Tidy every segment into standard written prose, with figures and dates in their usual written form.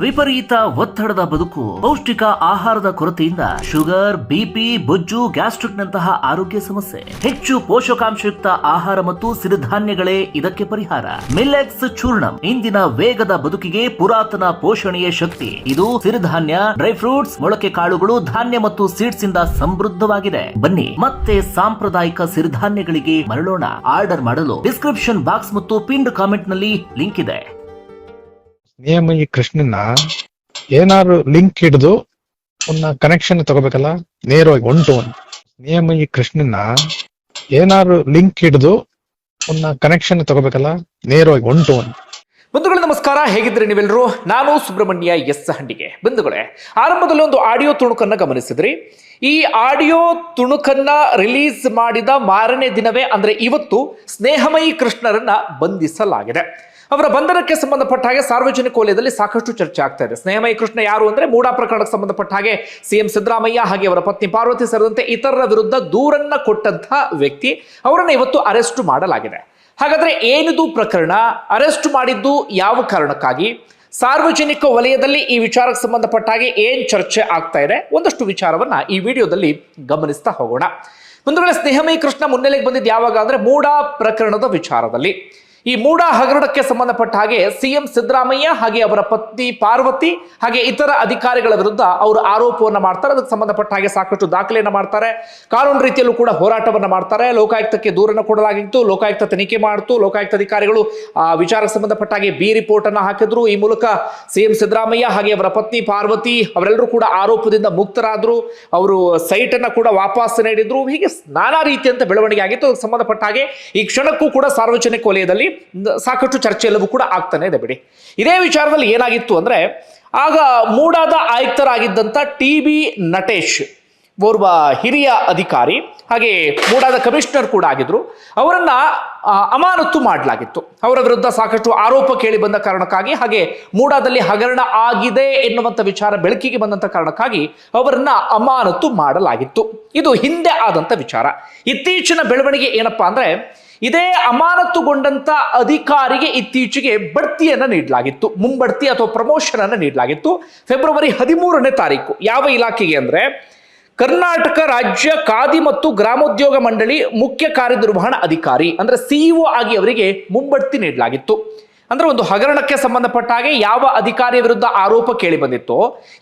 ವಿಪರೀತ ಒತ್ತಡದ ಬದುಕು, ಪೌಷ್ಟಿಕ ಆಹಾರದ ಕೊರತೆಯಿಂದ ಶುಗರ್, ಬಿಪಿ, ಬೊಜ್ಜು, ಗ್ಯಾಸ್ಟ್ರಿಕ್ ನಂತಹ ಆರೋಗ್ಯ ಸಮಸ್ಯೆ. ಹೆಚ್ಚು ಪೋಷಕಾಂಶಯುಕ್ತ ಆಹಾರ ಮತ್ತು ಸಿರಿಧಾನ್ಯಗಳೇ ಇದಕ್ಕೆ ಪರಿಹಾರ. ಮಿಲ್ಲೆಟ್ಸ್ ಚೂರ್ಣಂ ಇಂದಿನ ವೇಗದ ಬದುಕಿಗೆ ಪುರಾತನ ಪೋಷಣೆಯ ಶಕ್ತಿ. ಇದು ಸಿರಿಧಾನ್ಯ, ಡ್ರೈ ಫ್ರೂಟ್ಸ್, ಮೊಳಕೆ ಕಾಳುಗಳು, ಧಾನ್ಯ ಮತ್ತು ಸೀಡ್ಸ್ ಇಂದ ಸಮೃದ್ಧವಾಗಿದೆ. ಬನ್ನಿ ಮತ್ತೆ ಸಾಂಪ್ರದಾಯಿಕ ಸಿರಿಧಾನ್ಯಗಳಿಗೆ ಮರಳೋಣ. ಆರ್ಡರ್ ಮಾಡಲು ಡಿಸ್ಕ್ರಿಪ್ಷನ್ ಬಾಕ್ಸ್ ಮತ್ತು ಪಿನ್ಡ್ ಕಾಮೆಂಟ್ ನಲ್ಲಿ ಲಿಂಕ್ ಇದೆ. ನಿಯಮ ಈ ಕೃಷ್ಣನ ಏನಾದ್ರು ಲಿಂಕ್ ಹಿಡಿದು ಒಂದು ಕನೆಕ್ಷನ್ ತಗೋಬೇಕಲ್ಲ, ನೇರವಾಗಿ 1 to 1. ನಿಯಮ ಈ ಕೃಷ್ಣನ ಏನಾದ್ರು ಲಿಂಕ್ ಹಿಡಿದು ಒಂದು ಕನೆಕ್ಷನ್ ತಗೋಬೇಕಲ್ಲ, ನೇರವಾಗಿ 1 to 1. ಬಂಧುಗಳೇ ನಮಸ್ಕಾರ, ಹೇಗಿದ್ರೆ ನೀವೆಲ್ಲರೂ? ನಾನು ಸುಬ್ರಹ್ಮಣ್ಯ ಎಸ್ ಹಂಡಿಗೆ. ಬಂಧುಗಳೇ, ಆರಂಭದಲ್ಲಿ ಒಂದು ಆಡಿಯೋ ತುಣುಕನ್ನ ಗಮನಿಸಿದ್ರಿ. ಈ ಆಡಿಯೋ ತುಣುಕನ್ನ ರಿಲೀಸ್ ಮಾಡಿದ ಮಾರನೇ ದಿನವೇ ಅಂದ್ರೆ ಇವತ್ತು ಸ್ನೇಹಮಯಿ ಕೃಷ್ಣರನ್ನ ಬಂಧಿಸಲಾಗಿದೆ. ಅವರ ಬಂಧನಕ್ಕೆ ಸಂಬಂಧಪಟ್ಟ ಹಾಗೆ ಸಾರ್ವಜನಿಕ ವಲಯದಲ್ಲಿ ಸಾಕಷ್ಟು ಚರ್ಚೆ ಆಗ್ತಾ ಇದೆ. ಸ್ನೇಹಮಯಿ ಕೃಷ್ಣ ಯಾರು ಅಂದ್ರೆ ಮೂಡಾ ಪ್ರಕರಣಕ್ಕೆ ಸಂಬಂಧಪಟ್ಟ ಹಾಗೆ ಸಿಎಂ ಸಿದ್ದರಾಮಯ್ಯ ಹಾಗೆ ಅವರ ಪತ್ನಿ ಪಾರ್ವತಿ ಸೇರಿದಂತೆ ಇತರರ ವಿರುದ್ಧ ದೂರನ್ನ ಕೊಟ್ಟಂತಹ ವ್ಯಕ್ತಿ. ಅವರನ್ನ ಇವತ್ತು ಅರೆಸ್ಟ್ ಮಾಡಲಾಗಿದೆ. ಹಾಗಾದ್ರೆ ಏನಿದು ಪ್ರಕರಣ? ಅರೆಸ್ಟ್ ಮಾಡಿದ್ದು ಯಾವ ಕಾರಣಕ್ಕಾಗಿ? ಸಾರ್ವಜನಿಕ ವಲಯದಲ್ಲಿ ಈ ವಿಚಾರಕ್ಕೆ ಸಂಬಂಧಪಟ್ಟ ಹಾಗೆ ಏನ್ ಚರ್ಚೆ ಆಗ್ತಾ ಇದೆ? ಒಂದಷ್ಟು ವಿಚಾರವನ್ನ ಈ ವಿಡಿಯೋದಲ್ಲಿ ಗಮನಿಸ್ತಾ ಹೋಗೋಣ. ಒಂದು ವೇಳೆ ಸ್ನೇಹಮಯಿ ಕೃಷ್ಣ ಮುನ್ನೆಲೆಗೆ ಬಂದಿದ್ದು ಯಾವಾಗ ಅಂದ್ರೆ ಮೂಡಾ ಪ್ರಕರಣದ ವಿಚಾರದಲ್ಲಿ. ಈ ಮೂಡಾ ಹಗರಣಕ್ಕೆ ಸಂಬಂಧಪಟ್ಟ ಹಾಗೆ ಸಿಎಂ ಸಿದ್ದರಾಮಯ್ಯ ಹಾಗೆ ಅವರ ಪತ್ನಿ ಪಾರ್ವತಿ ಹಾಗೆ ಇತರ ಅಧಿಕಾರಿಗಳ ವಿರುದ್ಧ ಅವರು ಆರೋಪವನ್ನ ಮಾಡ್ತಾರೆ. ಅದಕ್ಕೆ ಸಂಬಂಧಪಟ್ಟ ಹಾಗೆ ಸಾಕಷ್ಟು ದಾಖಲೆಯನ್ನ ಮಾಡ್ತಾರೆ. ಕಾನೂನು ರೀತಿಯಲ್ಲೂ ಕೂಡ ಹೋರಾಟವನ್ನ ಮಾಡ್ತಾರೆ. ಲೋಕಾಯುಕ್ತಕ್ಕೆ ದೂರನ್ನು ಕೊಡಲಾಗಿತ್ತು. ಲೋಕಾಯುಕ್ತ ತನಿಖೆ ಮಾಡಿತು. ಲೋಕಾಯುಕ್ತ ಅಧಿಕಾರಿಗಳು ಆ ವಿಚಾರಕ್ಕೆ ಸಂಬಂಧಪಟ್ಟ ಹಾಗೆ ಬಿ ರಿಪೋರ್ಟ್ ಅನ್ನ ಹಾಕಿದ್ರು. ಈ ಮೂಲಕ ಸಿಎಂ ಸಿದ್ದರಾಮಯ್ಯ ಹಾಗೆ ಅವರ ಪತ್ನಿ ಪಾರ್ವತಿ ಅವರೆಲ್ಲರೂ ಕೂಡ ಆರೋಪದಿಂದ ಮುಕ್ತರಾದ್ರು. ಅವರು ಸೈಟ್ ಅನ್ನ ಕೂಡ ವಾಪಸ್ ನೀಡಿದ್ರು. ಹೀಗೆ ನಾನಾ ರೀತಿಯಂತ ಬೆಳವಣಿಗೆ ಆಗಿತ್ತು. ಅದಕ್ಕೆ ಸಂಬಂಧಪಟ್ಟ ಹಾಗೆ ಈ ಕ್ಷಣಕ್ಕೂ ಕೂಡ ಸಾರ್ವಜನಿಕ ವಲಯದಲ್ಲಿ ಸಾಕಷ್ಟು ಚರ್ಚೆ ಎಲ್ಲವೂ ಕೂಡ ಆಗ್ತಾನೆ ಇದೆ. ಬಿಡಿ, ಇದೇ ವಿಚಾರದಲ್ಲಿ ಏನಾಗಿತ್ತು ಅಂದ್ರೆ, ಆಗ ಮೂಡಾದ ಆಯುಕ್ತರಾಗಿದ್ದಂತ TB ನಟೇಶ್, ಓರ್ವ ಹಿರಿಯ ಅಧಿಕಾರಿ ಹಾಗೆ ಮೂಡಾದ ಕಮಿಷನರ್ ಕೂಡ ಆಗಿದ್ರು. ಅವರನ್ನ ಅಮಾನತು ಮಾಡಲಾಗಿತ್ತು. ಅವರ ವಿರುದ್ಧ ಸಾಕಷ್ಟು ಆರೋಪ ಕೇಳಿ ಬಂದ ಕಾರಣಕ್ಕಾಗಿ ಹಾಗೆ ಮೂಡಾದಲ್ಲಿ ಹಗರಣ ಆಗಿದೆ ಎನ್ನುವಂತ ವಿಚಾರ ಬೆಳಕಿಗೆ ಬಂದಂತ ಕಾರಣಕ್ಕಾಗಿ ಅವರನ್ನ ಅಮಾನತು ಮಾಡಲಾಗಿತ್ತು. ಇದು ಹಿಂದೆ ಆದಂತ ವಿಚಾರ. ಇತ್ತೀಚಿನ ಬೆಳವಣಿಗೆ ಏನಪ್ಪಾ ಅಂದ್ರೆ, ಇದೇ ಅಮಾನತುಗೊಂಡಂತ ಅಧಿಕಾರಿಗೆ ಇತ್ತೀಚೆಗೆ ಬಡ್ತಿಯನ್ನ ನೀಡಲಾಗಿತ್ತು. ಮುಂಬಡ್ತಿ ಅಥವಾ ಪ್ರಮೋಷನ್ ಅನ್ನ ನೀಡಲಾಗಿತ್ತು. ಫೆಬ್ರವರಿ 13ನೇ ತಾರೀಕು. ಯಾವ ಇಲಾಖೆಗೆ ಅಂದ್ರೆ, ಕರ್ನಾಟಕ ರಾಜ್ಯ ಖಾದಿ ಮತ್ತು ಗ್ರಾಮೋದ್ಯೋಗ ಮಂಡಳಿ ಮುಖ್ಯ ಕಾರ್ಯನಿರ್ವಹಣಾ ಅಧಿಕಾರಿ ಅಂದ್ರೆ CEO ಆಗಿ ಅವರಿಗೆ ಮುಂಬಡ್ತಿ ನೀಡಲಾಗಿತ್ತು. ಅಂದ್ರೆ ಒಂದು ಹಗರಣಕ್ಕೆ ಸಂಬಂಧಪಟ್ಟ ಹಾಗೆ ಯಾವ ಅಧಿಕಾರಿಯ ವಿರುದ್ಧ ಆರೋಪ ಕೇಳಿ ಬಂದಿತ್ತೋ,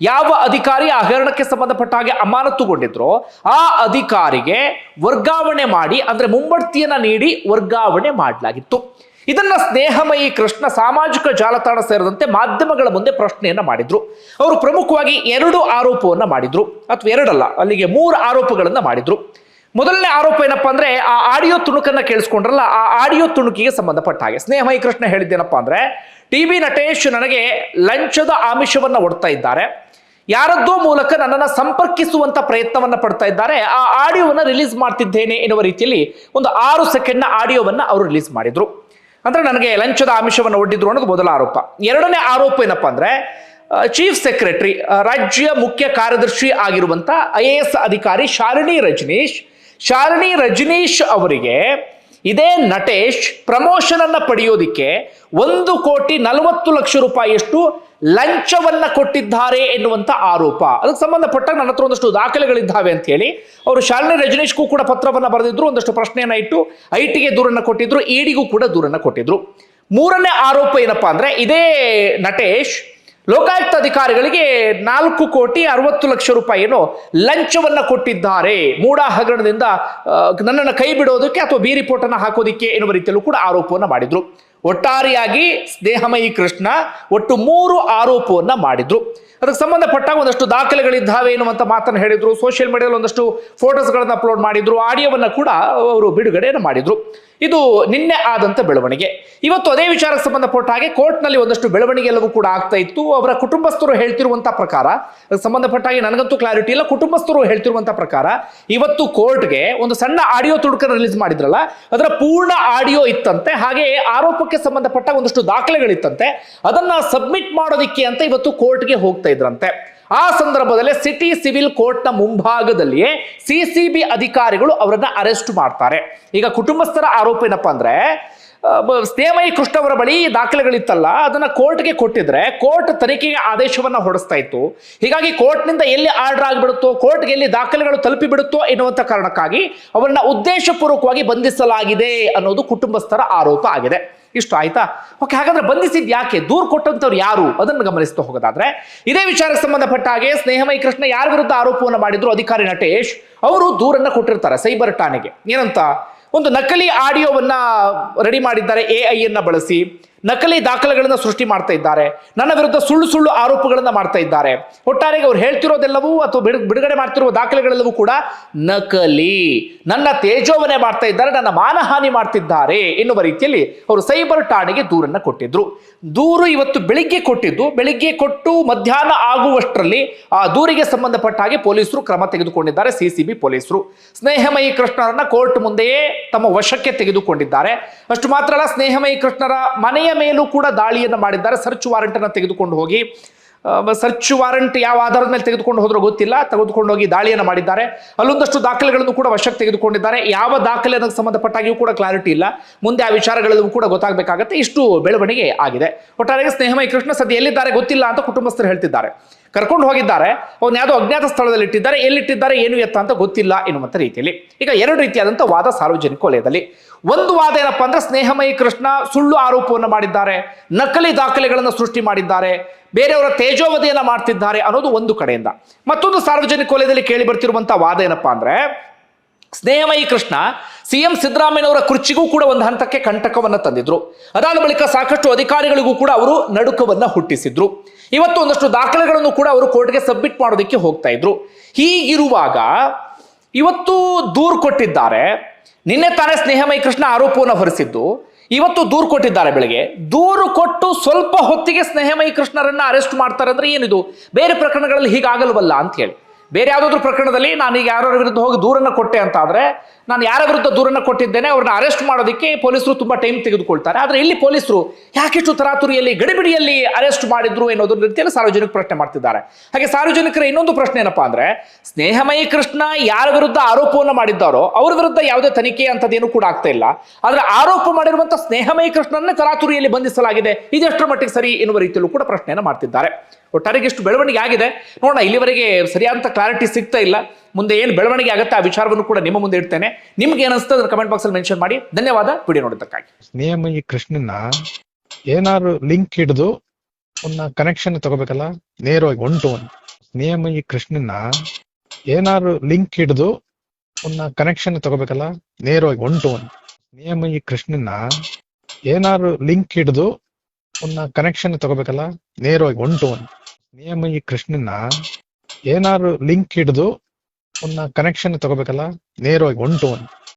ಯಾವ ಅಧಿಕಾರಿ ಆ ಹಗರಣಕ್ಕೆ ಸಂಬಂಧಪಟ್ಟ ಹಾಗೆ ಅಮಾನತುಗೊಂಡಿದ್ರೋ ಆ ಅಧಿಕಾರಿಗೆ ವರ್ಗಾವಣೆ ಮಾಡಿ ಅಂದ್ರೆ ಮುಂಬಡ್ತಿಯನ್ನ ನೀಡಿ ವರ್ಗಾವಣೆ ಮಾಡಲಾಗಿತ್ತು. ಇದನ್ನ ಸ್ನೇಹಮಯಿ ಕೃಷ್ಣ ಸಾಮಾಜಿಕ ಜಾಲತಾಣ ಸೇರಿದಂತೆ ಮಾಧ್ಯಮಗಳ ಮುಂದೆ ಪ್ರಶ್ನೆಯನ್ನ ಮಾಡಿದ್ರು. ಅವರು ಪ್ರಮುಖವಾಗಿ 2 ಆರೋಪವನ್ನ ಮಾಡಿದ್ರು, ಅಥವಾ 2 ಅಲ್ಲ, ಅಲ್ಲಿಗೆ 3 ಆರೋಪಗಳನ್ನ ಮಾಡಿದ್ರು. ಮೊದಲನೇ ಆರೋಪ ಏನಪ್ಪಾ ಅಂದ್ರೆ, ಆ ಆಡಿಯೋ ತುಣುಕನ್ನ ಕೇಳಿಸ್ಕೊಂಡ್ರಲ್ಲ, ಆ ಆಡಿಯೋ ತುಣುಕಿಗೆ ಸಂಬಂಧಪಟ್ಟ ಹಾಗೆ ಸ್ನೇಹಮಯಿ ಕೃಷ್ಣ ಹೇಳಿದ್ದೇನಪ್ಪಾ ಅಂದ್ರೆ, TB ನಟೇಶ್ ನನಗೆ ಲಂಚದ ಆಮಿಷವನ್ನ ಒಡ್ತಾ ಇದ್ದಾರೆ, ಯಾರದ್ದೋ ಮೂಲಕ ನನ್ನನ್ನು ಸಂಪರ್ಕಿಸುವಂತ ಪ್ರಯತ್ನವನ್ನ ಪಡ್ತಾ ಇದ್ದಾರೆ, ಆ ಆಡಿಯೋವನ್ನ ರಿಲೀಸ್ ಮಾಡ್ತಿದ್ದೇನೆ ಎನ್ನುವ ರೀತಿಯಲ್ಲಿ ಒಂದು 6 ಸೆಕೆಂಡ್ನ ಆಡಿಯೋವನ್ನ ಅವರು ರಿಲೀಸ್ ಮಾಡಿದ್ರು. ಅಂದ್ರೆ ನನಗೆ ಲಂಚದ ಆಮಿಷವನ್ನು ಒಡ್ಡಿದ್ರು ಅನ್ನೋದು ಮೊದಲ ಆರೋಪ. ಎರಡನೇ ಆರೋಪ ಏನಪ್ಪಾ ಅಂದ್ರೆ, ಚೀಫ್ ಸೆಕ್ರೆಟರಿ, ರಾಜ್ಯ ಮುಖ್ಯ ಕಾರ್ಯದರ್ಶಿ ಆಗಿರುವಂತ IAS ಅಧಿಕಾರಿ ಶಾಲಿನಿ ರಜನೀಶ್ ಅವರಿಗೆ ಇದೇ ನಟೇಶ್ ಪ್ರಮೋಷನ್ ಅನ್ನ ಪಡೆಯೋದಿಕ್ಕೆ 1,40,00,000 ರೂಪಾಯಿಯಷ್ಟು ಲಂಚವನ್ನ ಕೊಟ್ಟಿದ್ದಾರೆ ಎನ್ನುವಂತ ಆರೋಪ. ಅದಕ್ಕೆ ಸಂಬಂಧಪಟ್ಟ ನನ್ನ ಹತ್ರ ಒಂದಷ್ಟು ದಾಖಲೆಗಳಿದ್ದಾವೆ ಅಂತ ಹೇಳಿ ಅವರು ಶಾಲಿನಿ ರಜನೀಶ್ಗೂ ಕೂಡ ಪತ್ರವನ್ನ ಬರೆದಿದ್ರು. ಒಂದಷ್ಟು ಪ್ರಶ್ನೆಯನ್ನ ಇಟ್ಟು ಐಟಿಗೆ ದೂರನ್ನ ಕೊಟ್ಟಿದ್ರು, ಇಡಿಗೂ ಕೂಡ ದೂರನ್ನ ಕೊಟ್ಟಿದ್ರು. ಮೂರನೇ ಆರೋಪ ಏನಪ್ಪಾ ಅಂದ್ರೆ, ಇದೇ ನಟೇಶ್ ಲೋಕಾಯುಕ್ತ ಅಧಿಕಾರಿಗಳಿಗೆ 4,60,00,000 ರೂಪಾಯಿಯನ್ನು ಲಂಚವನ್ನ ಕೊಟ್ಟಿದ್ದಾರೆ ಮೂಡಾ ಹಗರಣದಿಂದ ನನ್ನನ್ನು ಕೈ ಬಿಡೋದಕ್ಕೆ ಅಥವಾ ಬಿ ರಿಪೋರ್ಟ್ ಅನ್ನ ಹಾಕೋದಿಕ್ಕೆ ಎನ್ನುವ ರೀತಿಯಲ್ಲೂ ಕೂಡ ಆರೋಪವನ್ನ ಮಾಡಿದ್ರು. ಒಟ್ಟಾರೆಯಾಗಿ ಸ್ನೇಹಮಯಿ ಕೃಷ್ಣ ಒಟ್ಟು 3 ಆರೋಪವನ್ನ ಮಾಡಿದ್ರು. ಅದಕ್ಕೆ ಸಂಬಂಧಪಟ್ಟಾಗ ಒಂದಷ್ಟು ದಾಖಲೆಗಳಿದ್ದಾವೆ ಎನ್ನುವಂತ ಮಾತನ್ನು ಹೇಳಿದ್ರು. ಸೋಷಿಯಲ್ ಮೀಡಿಯಾದಲ್ಲಿ ಒಂದಷ್ಟು ಫೋಟೋಸ್ಗಳನ್ನ ಅಪ್ಲೋಡ್ ಮಾಡಿದ್ರು. ಆಡಿಯೋವನ್ನ ಕೂಡ ಅವರು ಬಿಡುಗಡೆಯನ್ನು ಮಾಡಿದ್ರು. ಇದು ನಿನ್ನೆ ಆದಂತ ಬೆಳವಣಿಗೆ. ಇವತ್ತು ಅದೇ ವಿಚಾರಕ್ಕೆ ಸಂಬಂಧಪಟ್ಟ ಹಾಗೆ ಕೋರ್ಟ್ನಲ್ಲಿ ಒಂದಷ್ಟು ಬೆಳವಣಿಗೆ ಎಲ್ಲವೂ ಕೂಡ ಆಗ್ತಾ ಇತ್ತು. ಅವರ ಕುಟುಂಬಸ್ಥರು ಹೇಳ್ತಿರುವಂತಹ ಪ್ರಕಾರ, ಅದಕ್ಕೆ ಸಂಬಂಧಪಟ್ಟ ಹಾಗೆ ನನಗಂತೂ ಕ್ಲಾರಿಟಿ ಇಲ್ಲ, ಕುಟುಂಬಸ್ಥರು ಹೇಳ್ತಿರುವಂತಹ ಪ್ರಕಾರ ಇವತ್ತು ಕೋರ್ಟ್ಗೆ ಒಂದು ಸಣ್ಣ ಆಡಿಯೋ ತುಣುಕನ್ನು ರಿಲೀಸ್ ಮಾಡಿದ್ರಲ್ಲ, ಅದರ ಪೂರ್ಣ ಆಡಿಯೋ ಇತ್ತಂತೆ. ಹಾಗೆ ಆರೋಪಕ್ಕೆ ಸಂಬಂಧಪಟ್ಟ ಒಂದಷ್ಟು ದಾಖಲೆಗಳಿತ್ತಂತೆ. ಅದನ್ನ ಸಬ್ಮಿಟ್ ಮಾಡೋದಿಕ್ಕೆ ಅಂತ ಇವತ್ತು ಕೋರ್ಟ್ಗೆ ಹೋಗ್ತಾ ಇದ್ರಂತೆ. ಆ ಸಂದರ್ಭದಲ್ಲಿ ಸಿಟಿ ಸಿವಿಲ್ ಕೋರ್ಟ್ನ ಮುಂಭಾಗದಲ್ಲಿಯೇ CCB ಅಧಿಕಾರಿಗಳು ಅವರನ್ನ ಅರೆಸ್ಟ್ ಮಾಡ್ತಾರೆ. ಈಗ ಕುಟುಂಬಸ್ಥರ ಆರೋಪ ಏನಪ್ಪಾ ಅಂದ್ರೆ, ಸ್ನೇಹಮಯಿ ಕೃಷ್ಣ ಅವರ ಬಳಿ ದಾಖಲೆಗಳಿತ್ತಲ್ಲ, ಅದನ್ನ ಕೋರ್ಟ್ಗೆ ಕೊಟ್ಟಿದ್ರೆ ಕೋರ್ಟ್ ತನಿಖೆಗೆ ಆದೇಶವನ್ನ ಹೊರಡಿಸ್ತಾ ಇತ್ತು. ಹೀಗಾಗಿ ಕೋರ್ಟ್ನಿಂದ ಎಲ್ಲಿ ಆರ್ಡರ್ ಆಗಿಬಿಡುತ್ತೋ, ಕೋರ್ಟ್ಗೆ ಎಲ್ಲಿ ದಾಖಲೆಗಳು ತಲುಪಿ ಬಿಡುತ್ತೋ ಎನ್ನುವಂತ ಕಾರಣಕ್ಕಾಗಿ ಅವರನ್ನ ಉದ್ದೇಶಪೂರ್ವಕವಾಗಿ ಬಂಧಿಸಲಾಗಿದೆ ಅನ್ನೋದು ಕುಟುಂಬಸ್ಥರ ಆರೋಪ ಆಗಿದೆ. ಇಷ್ಟು ಆಯ್ತಾ? ಓಕೆ, ಹಾಗಾದ್ರೆ ಬಂಧಿಸಿದ್ ಯಾಕೆ? ದೂರು ಕೊಟ್ಟಂತವ್ರು ಯಾರು ಅದನ್ನು ಗಮನಿಸ್ತಾ ಹೋಗೋದಾದ್ರೆ, ಇದೇ ವಿಚಾರಕ್ಕೆ ಸಂಬಂಧಪಟ್ಟ ಹಾಗೆ ಸ್ನೇಹಮಯಿ ಕೃಷ್ಣ ಯಾರ ವಿರುದ್ಧ ಆರೋಪವನ್ನು ಮಾಡಿದ್ರು ಅಧಿಕಾರಿ ನಟೇಶ್ ಅವರು ದೂರನ್ನ ಕೊಟ್ಟಿರ್ತಾರೆ ಸೈಬರ್ ಠಾಣೆಗೆ. ಏನಂತ? ಒಂದು ನಕಲಿ ಆಡಿಯೋವನ್ನ ರೆಡಿ ಮಾಡಿದ್ದಾರೆ, AI ಅನ್ನ ಬಳಸಿ ನಕಲಿ ದಾಖಲೆಗಳನ್ನ ಸೃಷ್ಟಿ ಮಾಡ್ತಾ ಇದ್ದಾರೆ, ನನ್ನ ವಿರುದ್ಧ ಸುಳ್ಳು ಸುಳ್ಳು ಆರೋಪಗಳನ್ನ ಮಾಡ್ತಾ ಇದ್ದಾರೆ. ಒಟ್ಟಾರೆಗೆ ಅವ್ರು ಹೇಳ್ತಿರೋದೆಲ್ಲವೂ ಅಥವಾ ಬಿಡುಗಡೆ ಮಾಡ್ತಿರುವ ದಾಖಲೆಗಳೆಲ್ಲವೂ ಕೂಡ ನಕಲಿ, ನನ್ನ ತೇಜೋವನೆ ಮಾಡ್ತಾ ಇದ್ದಾರೆ, ನನ್ನ ಮಾನಹಾನಿ ಮಾಡ್ತಿದ್ದಾರೆ ಎನ್ನುವ ರೀತಿಯಲ್ಲಿ ಅವರು ಸೈಬರ್ ಠಾಣೆಗೆ ದೂರನ್ನ ಕೊಟ್ಟಿದ್ರು. ದೂರು ಇವತ್ತು ಬೆಳಿಗ್ಗೆ ಕೊಟ್ಟಿದ್ದು, ಬೆಳಿಗ್ಗೆ ಕೊಟ್ಟು ಮಧ್ಯಾಹ್ನ ಆಗುವಷ್ಟರಲ್ಲಿ ಆ ದೂರಿಗೆ ಸಂಬಂಧಪಟ್ಟ ಹಾಗೆ ಪೊಲೀಸರು ಕ್ರಮ ತೆಗೆದುಕೊಂಡಿದ್ದಾರೆ. CCB ಪೊಲೀಸರು ಸ್ನೇಹಮಯಿ ಕೃಷ್ಣರನ್ನ ಕೋರ್ಟ್ ಮುಂದೆಯೇ ತಮ್ಮ ವಶಕ್ಕೆ ತೆಗೆದುಕೊಂಡಿದ್ದಾರೆ. ಅಷ್ಟು ಮಾತ್ರ ಅಲ್ಲ, ಸ್ನೇಹಮಯಿ ಕೃಷ್ಣರ ಮನೆಯ ಮೇಲೂ ಕೂಡ ದಾಳಿಯನ್ನು ಮಾಡಿದ್ದಾರೆ. ಸರ್ಚ್ ವಾರೆಂಟ್ ಅನ್ನು ತೆಗೆದುಕೊಂಡು ಹೋಗಿ, ಸರ್ಚ್ ವಾರೆಂಟ್ ಯಾವ ಆಧಾರದ ಮೇಲೆ ತೆಗೆದುಕೊಂಡು ಹೋದ್ರೂ ಗೊತ್ತಿಲ್ಲ, ತೆಗೆದುಕೊಂಡು ಹೋಗಿ ದಾಳಿಯನ್ನು ಮಾಡಿದ್ದಾರೆ. ಅಲ್ಲೊಂದಷ್ಟು ದಾಖಲೆಗಳನ್ನು ಕೂಡ ವಶಕ್ಕೆ ತೆಗೆದುಕೊಂಡಿದ್ದಾರೆ. ಯಾವ ದಾಖಲೆ ಅನ್ನೋಕ್ಕೆ ಸಂಬಂಧಪಟ್ಟಾಗಿಯೂ ಕೂಡ ಕ್ಲಾರಿಟಿ ಇಲ್ಲ. ಮುಂದೆ ಆ ವಿಚಾರಗಳೆಲ್ಲವೂ ಕೂಡ ಗೊತ್ತಾಗಬೇಕಾಗತ್ತೆ. ಇಷ್ಟು ಬೆಳವಣಿಗೆ ಆಗಿದೆ. ಒಟ್ಟಾರೆಗೆ ಸ್ನೇಹಮಯಿ ಕೃಷ್ಣ ಸದ್ಯ ಎಲ್ಲಿದ್ದಾರೆ ಗೊತ್ತಿಲ್ಲ ಅಂತ ಕುಟುಂಬಸ್ಥರು ಹೇಳ್ತಿದ್ದಾರೆ. ಕರ್ಕೊಂಡು ಹೋಗಿದ್ದಾರೆ, ಅವ್ನು ಯಾವುದೋ ಅಜ್ಞಾತ ಸ್ಥಳದಲ್ಲಿ ಇಟ್ಟಿದ್ದಾರೆ, ಎಲ್ಲಿಟ್ಟಿದ್ದಾರೆ ಏನು ಎತ್ತ ಅಂತ ಗೊತ್ತಿಲ್ಲ ಎನ್ನುವಂಥ ರೀತಿಯಲ್ಲಿ. ಈಗ ಎರಡು ರೀತಿಯಾದಂಥ ವಾದ ಸಾರ್ವಜನಿಕ ವಲಯದಲ್ಲಿ. ಒಂದು ವಾದ ಏನಪ್ಪಾ ಅಂದ್ರೆ, ಸ್ನೇಹಮಯಿ ಕೃಷ್ಣ ಸುಳ್ಳು ಆರೋಪವನ್ನು ಮಾಡಿದ್ದಾರೆ, ನಕಲಿ ದಾಖಲೆಗಳನ್ನು ಸೃಷ್ಟಿ ಮಾಡಿದ್ದಾರೆ, ಬೇರೆಯವರ ತೇಜೋವಧಿಯನ್ನ ಮಾಡ್ತಿದ್ದಾರೆ ಅನ್ನೋದು ಒಂದು ಕಡೆಯಿಂದ. ಮತ್ತೊಂದು ಸಾರ್ವಜನಿಕ ವಲಯದಲ್ಲಿ ಕೇಳಿ ಬರ್ತಿರುವಂತಹ ವಾದ ಏನಪ್ಪಾ ಅಂದ್ರೆ, ಸ್ನೇಹಮಯಿ ಕೃಷ್ಣ CM ಸಿದ್ದರಾಮಯ್ಯನವರ ಕುರ್ಚಿಗೂ ಕೂಡ ಒಂದು ಹಂತಕ್ಕೆ ಕಂಟಕವನ್ನ ತಂದಿದ್ರು. ಅದಾದ ಬಳಿಕ ಸಾಕಷ್ಟು ಅಧಿಕಾರಿಗಳಿಗೂ ಕೂಡ ಅವರು ನಡುಕವನ್ನ ಹುಟ್ಟಿಸಿದ್ರು. ಇವತ್ತು ಒಂದಷ್ಟು ದಾಖಲೆಗಳನ್ನು ಕೂಡ ಅವರು ಕೋರ್ಟ್ಗೆ ಸಬ್ಮಿಟ್ ಮಾಡೋದಕ್ಕೆ ಹೋಗ್ತಾ ಇದ್ರು. ಹೀಗಿರುವಾಗ ಇವತ್ತು ದೂರು ಕೊಟ್ಟಿದ್ದಾರೆ. ನಿನ್ನೆ ತಾನೇ ಸ್ನೇಹಮಯಿ ಕೃಷ್ಣ ಆರೋಪವನ್ನು ಹೊರಿಸಿದ್ದು, ಇವತ್ತು ದೂರು ಕೊಟ್ಟಿದ್ದಾರೆ. ಬೆಳಗ್ಗೆ ದೂರು ಕೊಟ್ಟು ಸ್ವಲ್ಪ ಹೊತ್ತಿಗೆ ಸ್ನೇಹಮಯಿ ಕೃಷ್ಣರನ್ನ ಅರೆಸ್ಟ್ ಮಾಡ್ತಾರೆ ಅಂದ್ರೆ ಏನಿದು? ಬೇರೆ ಪ್ರಕರಣಗಳಲ್ಲಿ ಹೀಗಾಗಲ್ವಲ್ಲ ಅಂತ ಹೇಳಿ. ಬೇರೆ ಯಾವುದಾದ್ರೂ ಪ್ರಕರಣದಲ್ಲಿ ನಾನು ಈಗ ಯಾರ ವಿರುದ್ಧ ಹೋಗಿ ದೂರನ್ನ ಕೊಟ್ಟೆ ಅಂತ ಆದ್ರೆ, ನಾನು ಯಾರ ವಿರುದ್ಧ ದೂರನ್ನ ಕೊಟ್ಟಿದ್ದೇನೆ ಅವ್ರನ್ನ ಅರೆಸ್ಟ್ ಮಾಡೋದಕ್ಕೆ ಪೊಲೀಸರು ತುಂಬಾ ಟೈಮ್ ತೆಗೆದುಕೊಳ್ತಾರೆ. ಆದ್ರೆ ಇಲ್ಲಿ ಪೊಲೀಸರು ಯಾಕೆಷ್ಟು ತರಾತುರಿಯಲ್ಲಿ ಗಡಿಬಿಡಿಯಲ್ಲಿ ಅರೆಸ್ಟ್ ಮಾಡಿದ್ರು ಎನ್ನುವುದ್ರ ರೀತಿಯಲ್ಲಿ ಸಾರ್ವಜನಿಕರು ಪ್ರಶ್ನೆ ಮಾಡ್ತಿದ್ದಾರೆ. ಹಾಗೆ ಸಾರ್ವಜನಿಕರ ಇನ್ನೊಂದು ಪ್ರಶ್ನೆ ಏನಪ್ಪಾ ಅಂದ್ರೆ, ಸ್ನೇಹಮಯಿ ಕೃಷ್ಣ ಯಾರ ವಿರುದ್ಧ ಆರೋಪವನ್ನು ಮಾಡಿದ್ದಾರೋ ಅವ್ರ ವಿರುದ್ಧ ಯಾವುದೇ ತನಿಖೆ ಅಂತದೇನು ಕೂಡ ಆಗ್ತಾ ಇಲ್ಲ. ಆದ್ರೆ ಆರೋಪ ಮಾಡಿರುವಂತಹ ಸ್ನೇಹಮಯಿ ಕೃಷ್ಣನ್ನೇ ತರಾತುರಿಯಲ್ಲಿ ಬಂಧಿಸಲಾಗಿದೆ, ಇದೆಷ್ಟರ ಮಟ್ಟಿಗೆ ಸರಿ ಎನ್ನುವ ರೀತಿಯಲ್ಲೂ ಕೂಡ ಪ್ರಶ್ನೆಯನ್ನು ಮಾಡ್ತಿದ್ದಾರೆ. ಒಟ್ಟಾರೆಗೆ ಎಷ್ಟು ಬೆಳವಣಿಗೆ ಆಗಿದೆ ನೋಡೋಣ. ಇಲ್ಲಿವರೆಗೆ ಸರಿಯಾದಂಥ ಕ್ಲಾರಿಟಿ ಸಿಗ್ತಾ ಇಲ್ಲ. ಮುಂದೆ ಏನು ಬೆಳವಣಿಗೆ ಆಗುತ್ತೆ ಆ ವಿಚಾರವನ್ನು ಕೂಡ ನಿಮ್ಮ ಮುಂದೆ ಇಡ್ತೇನೆ. ನಿಮ್ಗೆ ಏನಿಸ್ತದೆ ಅದನ್ನ ಕಮೆಂಟ್ ಬಾಕ್ಸ್ ಅಲ್ಲಿ ಮೆನ್ಷನ್ ಮಾಡಿ. ಧನ್ಯವಾದ ವಿಡಿಯೋ ನೋಡಿದ್ದಕ್ಕಾಗಿ. ಸ್ನೇಹಮಯಿ ಕೃಷ್ಣನ್ನ ಏನಾದ್ರು ಲಿಂಕ್ ಹಿಡಿದು ಒಂದು ಕನೆಕ್ಷನ್ ತಗೋಬೇಕಲ್ಲ, ನೇರವಾಗಿ 1 to 1. ಸ್ನೇಹಮಯಿ ಕೃಷ್ಣನ್ನ ಏನಾದ್ರು ಲಿಂಕ್ ಹಿಡಿದು ಒಂದು ಕನೆಕ್ಷನ್ ತಗೋಬೇಕಲ್ಲ, ನೇರವಾಗಿ 1 to 1. ಸ್ನೇಹಮಯಿ ಕೃಷ್ಣನ್ನ ಏನಾದ್ರು ಲಿಂಕ್ ಹಿಡಿದು ಒಂದು ಕನೆಕ್ಷನ್ ತಗೋಬೇಕಲ್ಲ, ನೇರವಾಗಿ 1 to 1. ಸ್ನೇಹಮಯಿ ಕೃಷ್ಣನ್ನ ಏನಾದ್ರು ಲಿಂಕ್ ಹಿಡಿದು ಒಂದು ಕನೆಕ್ಷನ್ ತಗೋಬೇಕಲ್ಲ, ನೇರವಾಗಿ 1 to 1.